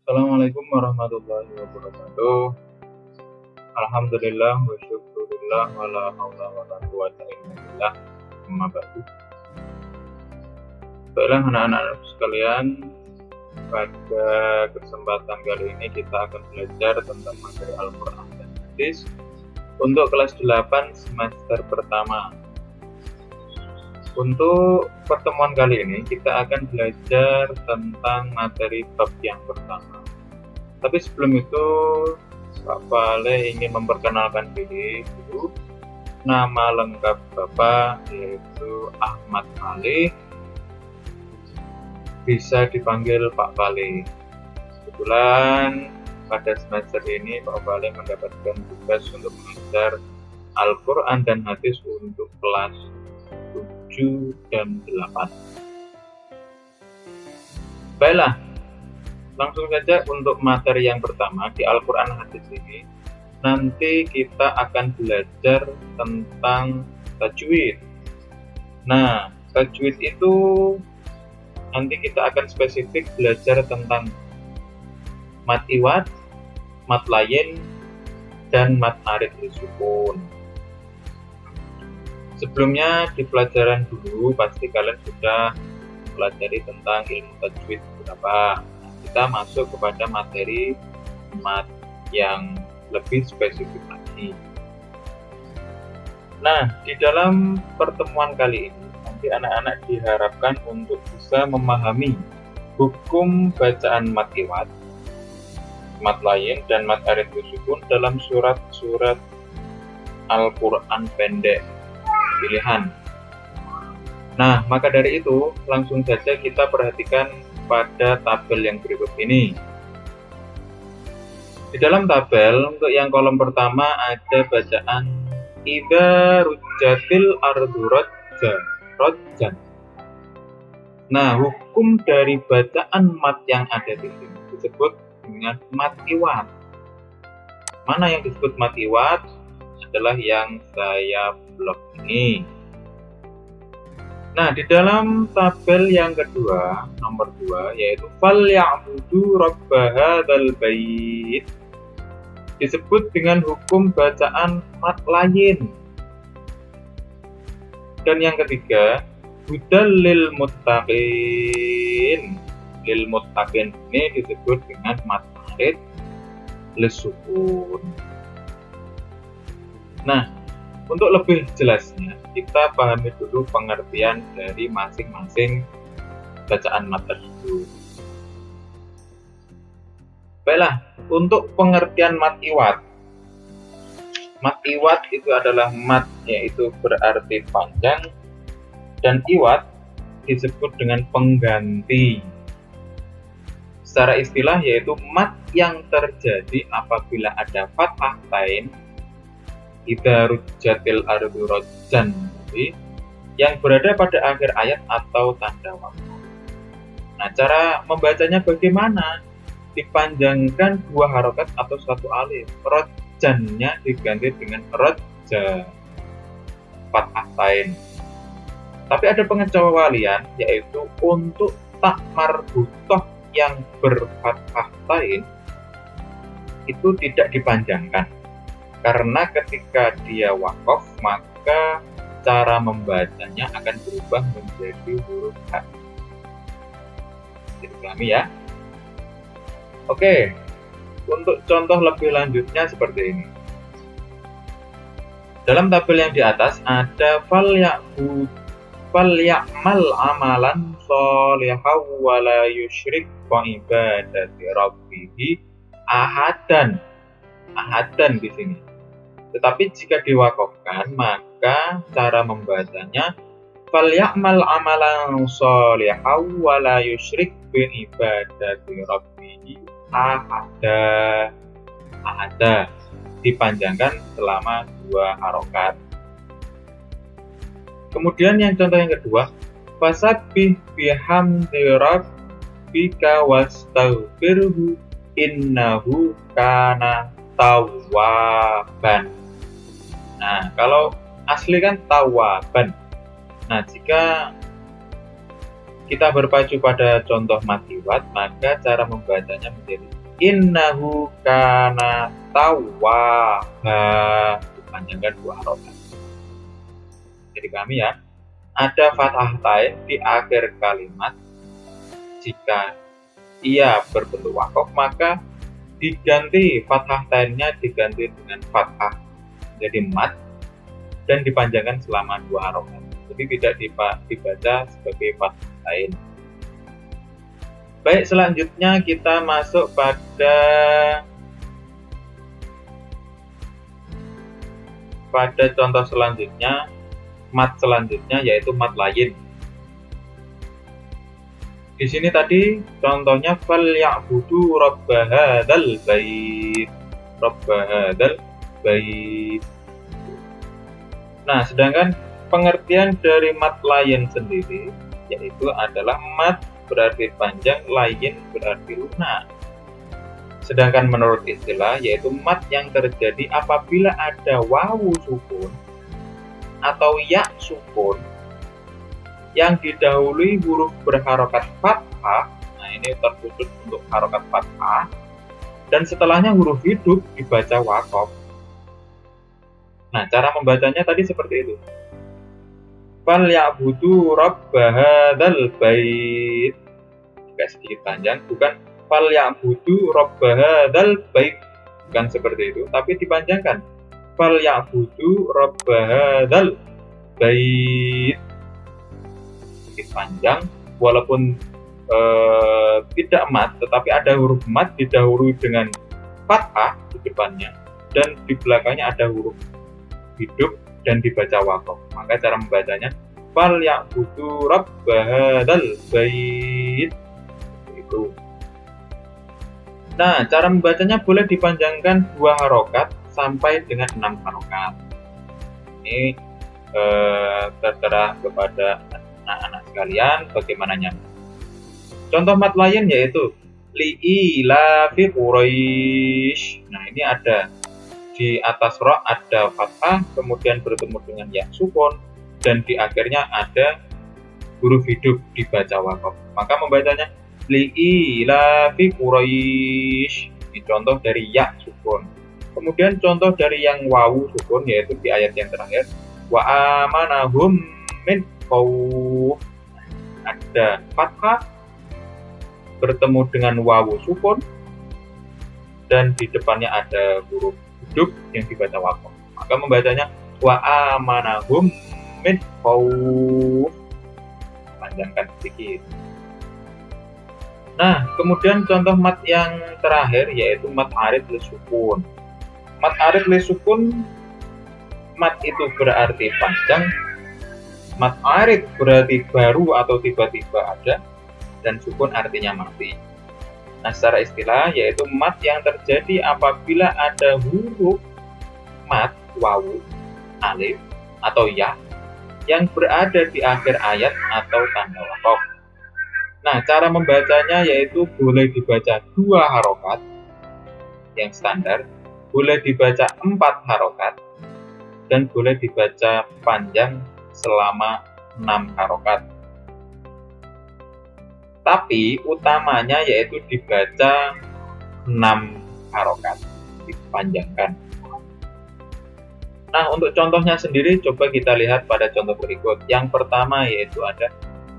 Assalamualaikum warahmatullahi wabarakatuh. Alhamdulillah wa syukurillah wa la haula wa la quwata illa billah. Amma ba'du. Baiklah anak-anak sekalian, pada kesempatan kali ini kita akan belajar tentang materi Al-Quran dan Hadis untuk kelas 8 semester pertama. Untuk pertemuan kali ini kita akan belajar tentang materi bab yang pertama. Tapi sebelum itu Pak Fale ingin memperkenalkan diri dulu. Nama lengkap Bapak yaitu Ahmad Fale, bisa dipanggil Pak Fale. Kebetulan pada semester ini Pak Fale mendapatkan tugas untuk mengajar Al-Quran dan Hadis untuk kelas 7 dan 8. Baiklah, langsung saja untuk materi yang pertama di Al-Quran Hadis ini. Nanti kita akan belajar tentang tajwid. Nah, tajwid itu nanti kita akan spesifik belajar tentang mad iwad, mad layin, dan mad arid lisukun. Sebelumnya di pelajaran dulu pasti kalian sudah pelajari tentang ilmu tajwid berapa. Kita masuk kepada materi mad yang lebih spesifik lagi. Nah, di dalam pertemuan kali ini nanti anak-anak diharapkan untuk bisa memahami hukum bacaan mad iwad, mad layin, dan mad arid lisukun dalam surat-surat Al-Quran pendek pilihan. Nah, maka dari itu langsung saja kita perhatikan pada tabel yang berikut ini. Di dalam tabel untuk yang kolom pertama ada bacaan idza rujjatil ardu rajjan. Nah, hukum dari bacaan mad yang ada di sini disebut dengan mad iwad. Mana yang disebut mad iwad adalah yang saya blok ini. Nah, di dalam tabel yang kedua, nomor 2, yaitu falyabudu rabba hadzal bait, disebut dengan hukum bacaan mad layin. Dan yang ketiga, hudal lil muttaqin. Lil muttaqin ini disebut dengan mad arid lisukun. Nah, untuk lebih jelasnya, kita pahami dulu pengertian dari masing-masing bacaan mad tersebut. Baiklah, untuk pengertian mad iwad. Mad iwad itu adalah mad, yaitu berarti panjang, dan iwad disebut dengan pengganti. Secara istilah yaitu mad yang terjadi apabila ada fathah tain idza rujjatil ardu rajjan yang berada pada akhir ayat atau tanda waktu. Nah, cara membacanya bagaimana? Dipanjangkan 2 harokat atau 1 alif. Rajjannya diganti dengan rajja, fathah tain. Tapi ada pengecualian, yaitu untuk tak marbutoh yang berfathah tain itu tidak dipanjangkan. Karena ketika dia wakof, maka cara membacanya akan berubah menjadi huruf H. Dipahami ya? Oke, untuk contoh lebih lanjutnya seperti ini. Dalam tabel yang di atas ada falya'mal amalan sholihan wa la yusyrik bi ibadati rabbih ahadan di sini. Tetapi jika diwakafkan, maka cara membacanya falya'mal amalan sholihan wa la yusyrik bi ibadati rabbih ahada, dipanjangkan selama 2 harokat. Kemudian yang contoh yang kedua, fasabbih bihamdi rabbika wastaghfirhu innahu kana tawwaban. Nah, kalau asli kan tawaban. Nah, jika kita berpacu pada contoh mat liwat, maka cara membacanya menjadi innahu kana tawwaba, dipanjangkan 2 harokat. Jadi kami ya, ada fathah tain di akhir kalimat. Jika ia berbentuk wakof, maka diganti fathah tainnya diganti dengan fathah jadi mat dan dipanjangkan selama 2 harokat. Jadi tidak dibaca sebagai fathah tain. Baik, selanjutnya kita masuk pada contoh selanjutnya, mat selanjutnya, yaitu mat lain. Di sini tadi contohnya fal ya'budu rabb hadzal bait. Rabb hadzal bait. Nah, sedangkan pengertian dari mat lain sendiri yaitu adalah mat berarti panjang, lain berarti lunak. Sedangkan menurut istilah yaitu mat yang terjadi apabila ada wawu sukun atau ya sukun yang didahului huruf berharokat fathah. Nah, ini terkhusus untuk harokat fathah, dan setelahnya huruf hidup dibaca wakof. Nah, cara membacanya tadi seperti itu. Fal ya'budu rabb hadzal bait. Agak sedikit panjang, bukan fal ya'budu rabb hadzal bait, bukan seperti itu, tapi dipanjangkan. Fal ya'budu rabb hadzal bait. Sedikit panjang, walaupun tidak mat, tetapi ada huruf mat didahului dengan fathah di depannya, dan di belakangnya ada huruf hidup dan dibaca wakof. Maka cara membacanya fal ya'budu rabb hadzal bait. Itu. Nah, cara membacanya boleh dipanjangkan 2 harokat sampai dengan 6 harokat. Ini terserah kepada anak-anak sekalian bagaimana nyaman. Contoh mat lain yaitu li'ilafi Quraisy. Nah, ini ada di atas ro ada fathah, kemudian bertemu dengan ya sukun, dan di akhirnya ada huruf hidup dibaca wakof. Maka membacanya li'ilafi Quraisy. Ini contoh dari ya sukun. Kemudian contoh dari yang wawu sukun yaitu di ayat yang terakhir wa amanahum min khawf. Ada fathah bertemu dengan wawu sukun dan di depannya ada huruf hidup yang dibaca wakof. Maka membacanya wa amanahum min khawf. Panjangkan sedikit. Nah, kemudian contoh mat yang terakhir yaitu mat arid li sukun. Mat arid li sukun, mat itu berarti panjang, mat arid berarti baru atau tiba-tiba ada, dan sukun artinya mati. Nah, secara istilah yaitu mat yang terjadi apabila ada huruf mat, wawu, alif, atau ya yang berada di akhir ayat atau tanda wakof. Nah, cara membacanya yaitu boleh dibaca 2 harokat yang standar, boleh dibaca 4 harokat, dan boleh dibaca panjang selama 6 harokat. Tapi utamanya yaitu dibaca 6 harokat, dipanjangkan. Nah, untuk contohnya sendiri coba kita lihat pada contoh berikut. Yang pertama yaitu ada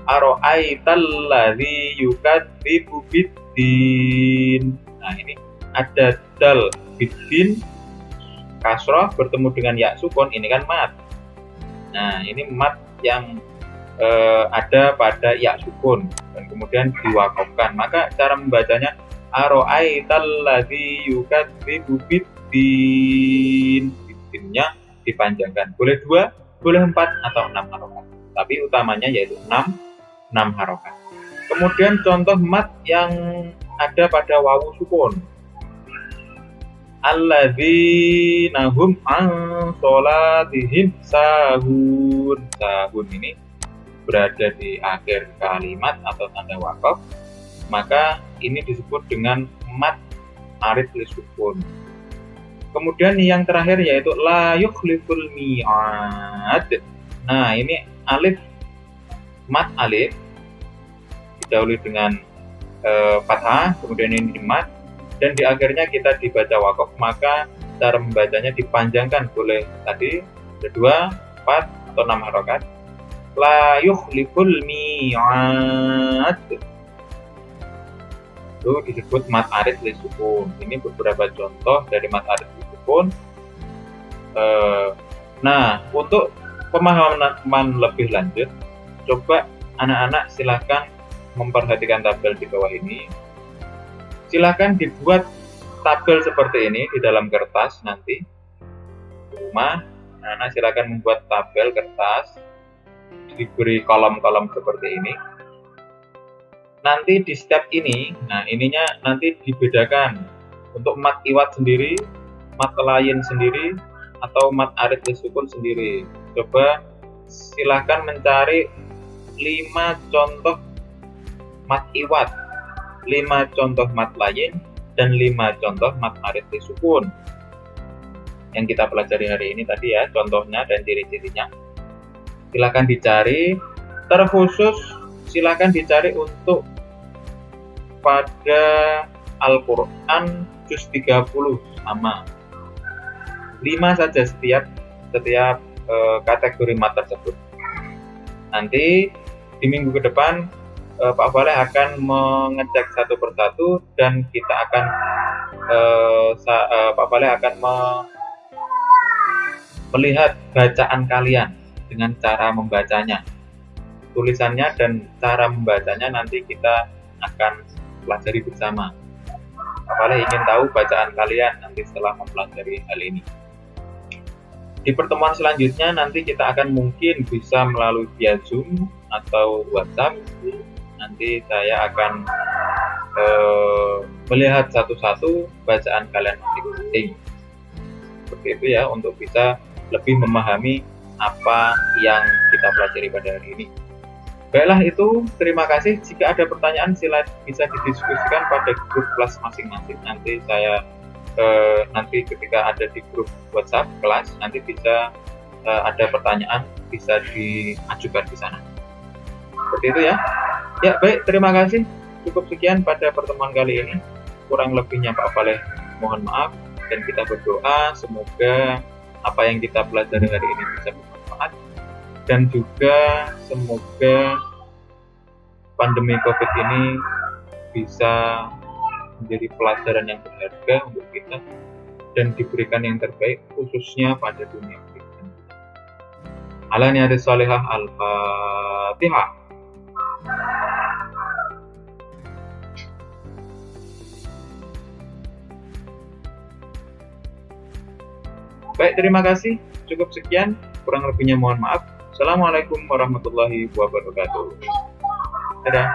aro'aital ladzi yukadzibu biddin. Nah, ini ada dal biddin kasroh bertemu dengan ya sukun, ini kan mat. Nah, ini mat yang ada pada ya sukun dan kemudian diwakofkan. Maka cara membacanya aro'aital ladzi yukadzibu biddin. Biddinnya dipanjangkan. Boleh 2, boleh 4 atau 6 harokat. Tapi utamanya yaitu 6 harokat. Kemudian contoh mat yang ada pada wawu sukun. Alladzina hum an sholatihim sahun. Sahun ini berada di akhir kalimat atau tanda wakof. Maka ini disebut dengan mat arid li sukun. Kemudian yang terakhir yaitu la yukhliful mi'ad. Nah, ini alif, mat alif didahului dengan fathah, kemudian ini di mat, dan di akhirnya kita dibaca wakof, maka cara membacanya dipanjangkan, boleh tadi 2, 4, atau 6 harokat. La yukhliful mi'ad, itu disebut mat arid li sukun. Ini beberapa contoh dari mat arid li sukun. Nah, untuk pemahaman lebih lanjut, coba anak-anak silahkan memperhatikan tabel di bawah ini. Silahkan dibuat tabel seperti ini di dalam kertas nanti di rumah. Anak-anak silahkan membuat tabel kertas, diberi kolom-kolom seperti ini. Nanti di step ini, nah ininya nanti dibedakan untuk mat iwat sendiri, mat lain sendiri, atau mat arid li sukun sendiri. Coba silahkan mencari 5 contoh mat iwat, 5 contoh mat lain, dan 5 contoh mat arid li sukun yang kita pelajari hari ini tadi ya, contohnya dan ciri-cirinya. Silahkan dicari, terkhusus silahkan dicari untuk pada Al-Quran juz 30 sama 5 saja setiap kategori mat tersebut. Nanti di minggu ke depan Pak Faleh akan mengecek satu persatu, dan kita akan Pak Faleh akan melihat bacaan kalian dengan cara membacanya, tulisannya dan cara membacanya nanti kita akan pelajari bersama. Pak Faleh ingin tahu bacaan kalian nanti setelah mempelajari hal ini. Di pertemuan selanjutnya nanti kita akan mungkin bisa melalui via Zoom atau WhatsApp. Nanti saya akan melihat satu-satu bacaan kalian masing-masing. Seperti itu ya, untuk bisa lebih memahami apa yang kita pelajari pada hari ini. Baiklah, itu terima kasih. Jika ada pertanyaan bisa didiskusikan pada grup kelas masing-masing. Nanti saya nanti ketika ada di grup WhatsApp kelas, nanti bisa ada pertanyaan bisa diajukan di sana. Seperti itu ya. Ya baik, terima kasih. Cukup sekian pada pertemuan kali ini. Kurang lebihnya Pak Faleh mohon maaf, dan kita berdoa semoga apa yang kita pelajari hari ini bisa bermanfaat, dan juga semoga pandemi COVID ini bisa menjadi pelajaran yang berharga untuk kita dan diberikan yang terbaik khususnya pada dunia kita. Ala niyati sholihah, Al-Fatihah. Baik, terima kasih. Cukup sekian. Kurang lebihnya mohon maaf. Assalamualaikum warahmatullahi wabarakatuh. Dadah.